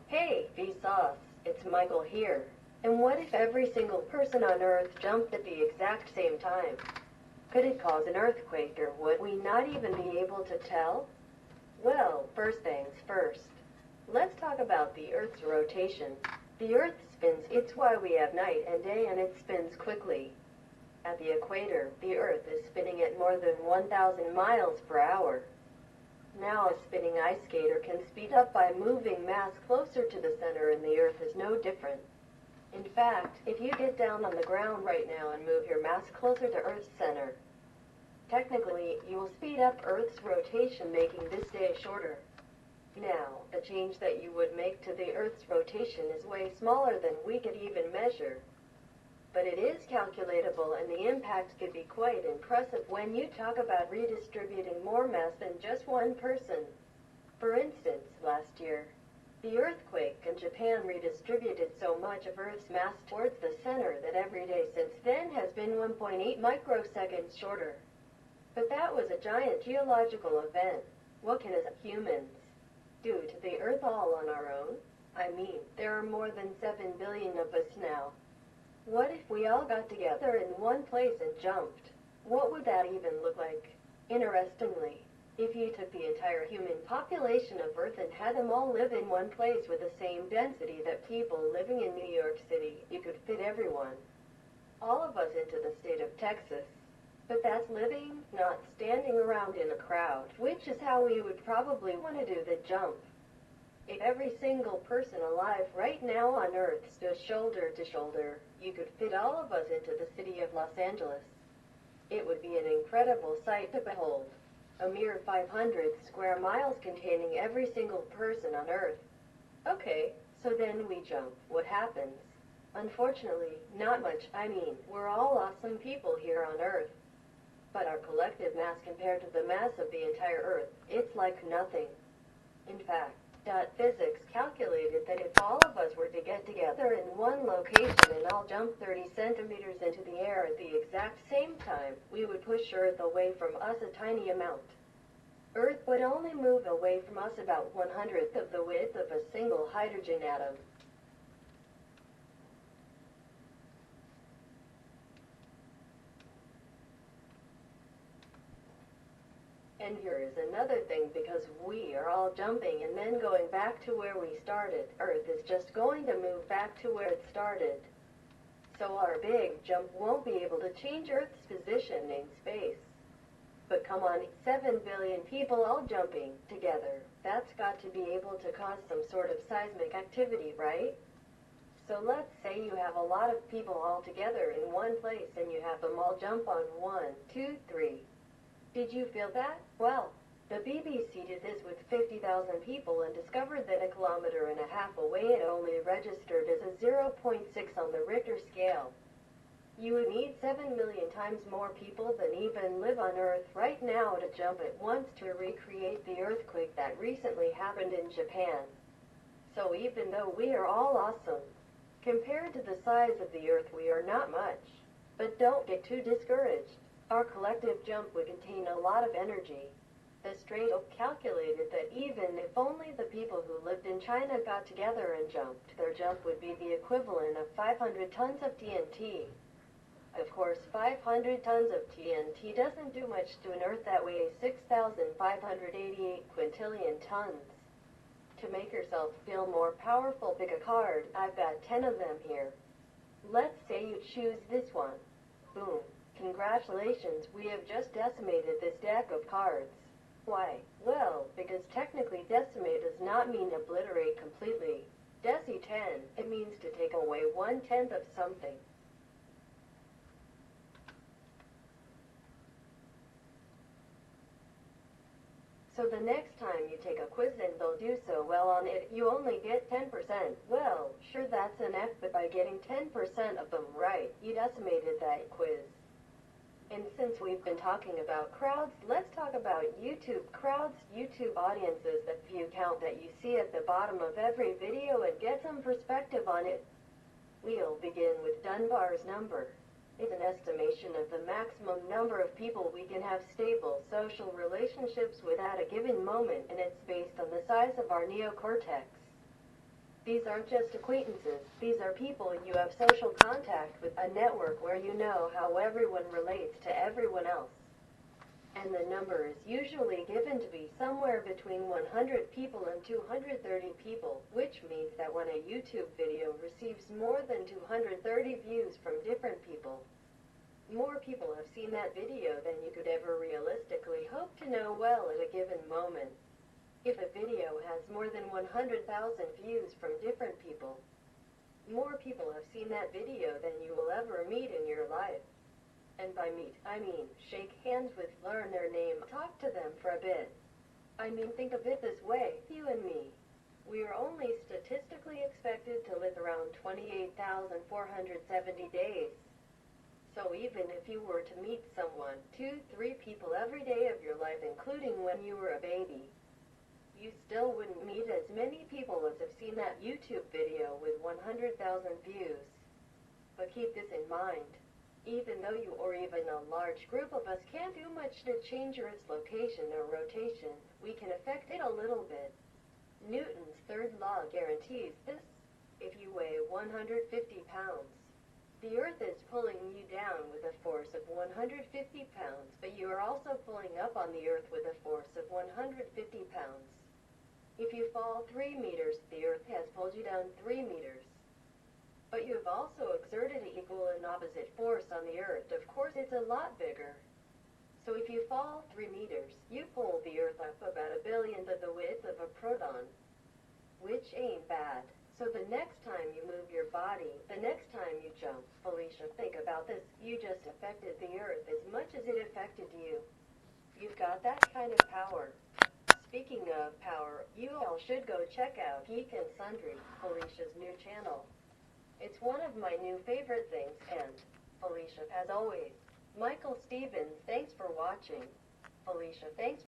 Hey, VSauce, it's Michael here. And what if every single person on Earth jumped at the exact same time? Could it cause an earthquake, or would we not even be able to tell? Well, first things first. Let's talk about the Earth's rotation. The Earth spins, it's why we have night and day, and it spins quickly. At the equator, the Earth is spinning at more than 1,000 miles per hour. Now a spinning ice skater can speed up by moving mass closer to the center, and the Earth is no different. In fact, if you get down on the ground right now and move your mass closer to Earth's center, technically you will speed up Earth's rotation, making this day shorter. Now, the change that you would make to the Earth's rotation is way smaller than we could even measure. But it is calculatable, and the impact could be quite impressive when you talk about redistributing more mass than just one person. For instance, last year, the earthquake in Japan redistributed so much of Earth's mass towards the center that every day since then has been 1.8 microseconds shorter. But that was a giant geological event. What can us humans do to the Earth all on our own? I mean, there are more than 7 billion of us now. What if we all got together in one place and jumped? What would that even look like? Interestingly, if you took the entire human population of Earth and had them all live in one place with the same density that people living in New York City, you could fit everyone, all of us, into the state of Texas. But that's living, not standing around in a crowd, which is how we would probably want to do the jump. If every single person alive right now on Earth stood shoulder to shoulder, you could fit all of us into the city of Los Angeles. It would be an incredible sight to behold. A mere 500 square miles containing every single person on Earth. Okay, so then we jump. What happens? Unfortunately, not much. I mean, we're all awesome people here on Earth. But our collective mass compared to the mass of the entire Earth, it's like nothing. In fact, physics calculated that if all of us were to get together in one location and all jump 30 centimeters into the air at the exact same time, we would push Earth away from us a tiny amount. Earth would only move away from us about 1/100th of the width of a single hydrogen atom. And here is another thing, because we are all jumping and then going back to where we started, Earth is just going to move back to where it started. So our big jump won't be able to change Earth's position in space. But come on, 7 billion people all jumping together, that's got to be able to cause some sort of seismic activity, right? So let's say you have a lot of people all together in one place and you have them all jump on 1, 2, 3. Did you feel that? Well, the BBC did this with 50,000 people and discovered that 1.5 kilometers away it only registered as a 0.6 on the Richter scale. You would need 7 million times more people than even live on Earth right now to jump at once to recreate the earthquake that recently happened in Japan. So even though we are all awesome, compared to the size of the Earth we are not much. But don't get too discouraged. Our collective jump would contain a lot of energy. The Strato calculated that even if only the people who lived in China got together and jumped, their jump would be the equivalent of 500 tons of TNT. Of course, 500 tons of TNT doesn't do much to an Earth that weighs 6,588 quintillion tons. To make yourself feel more powerful, pick a card. I've got 10 of them here. Let's say you choose this one. Boom. Congratulations, we have just decimated this deck of cards. Why? Well, because technically decimate does not mean obliterate completely. Deci 10, it means to take away 1/10 of something. So the next time you take a quiz and they'll do so well on it, you only get 10%. Well, sure, that's an F, but by getting 10% of them right, you decimated that quiz. And since we've been talking about crowds, let's talk about YouTube crowds, YouTube audiences, the view count that you see at the bottom of every video, and get some perspective on it. We'll begin with Dunbar's number. It's an estimation of the maximum number of people we can have stable social relationships with at a given moment, and it's based on the size of our neocortex. These aren't just acquaintances. These are people you have social contact with, a network where you know how everyone relates to everyone else. And the number is usually given to be somewhere between 100 people and 230 people, which means that when a YouTube video receives more than 230 views from different people, more people have seen that video than you could ever realistically hope to know well at a given moment. If a video has more than 100,000 views from different people, more people have seen that video than you will ever meet in your life. And by meet, I mean shake hands with, learn their name, talk to them for a bit. I mean, think of it this way, you and me. We are only statistically expected to live around 28,470 days. So even if you were to meet someone, 2-3 people every day of your life, including when you were a baby, you still wouldn't meet as many people as have seen that YouTube video with 100,000 views. But keep this in mind. Even though you or even a large group of us can't do much to change Earth's location or rotation, we can affect it a little bit. Newton's third law guarantees this. If you weigh 150 pounds, the Earth is pulling you down with a force of 150 pounds, but you are also pulling up on the Earth with a force of 150 pounds. If you fall 3 meters, the Earth has pulled you down 3 meters. But you have also exerted equal and opposite force on the Earth. Of course, it's a lot bigger. So if you fall 3 meters, you pull the Earth up about a billionth of the width of a proton, which ain't bad. So the next time you move your body, the next time you jump, Felicia, think about this. You just affected the Earth as much as it affected you. You've got that kind of power. Speaking of power, you all should go check out Geek and Sundry, Felicia's new channel. It's one of my new favorite things, and Felicia, as always, Michael Stevens, thanks for watching. Felicia, thanks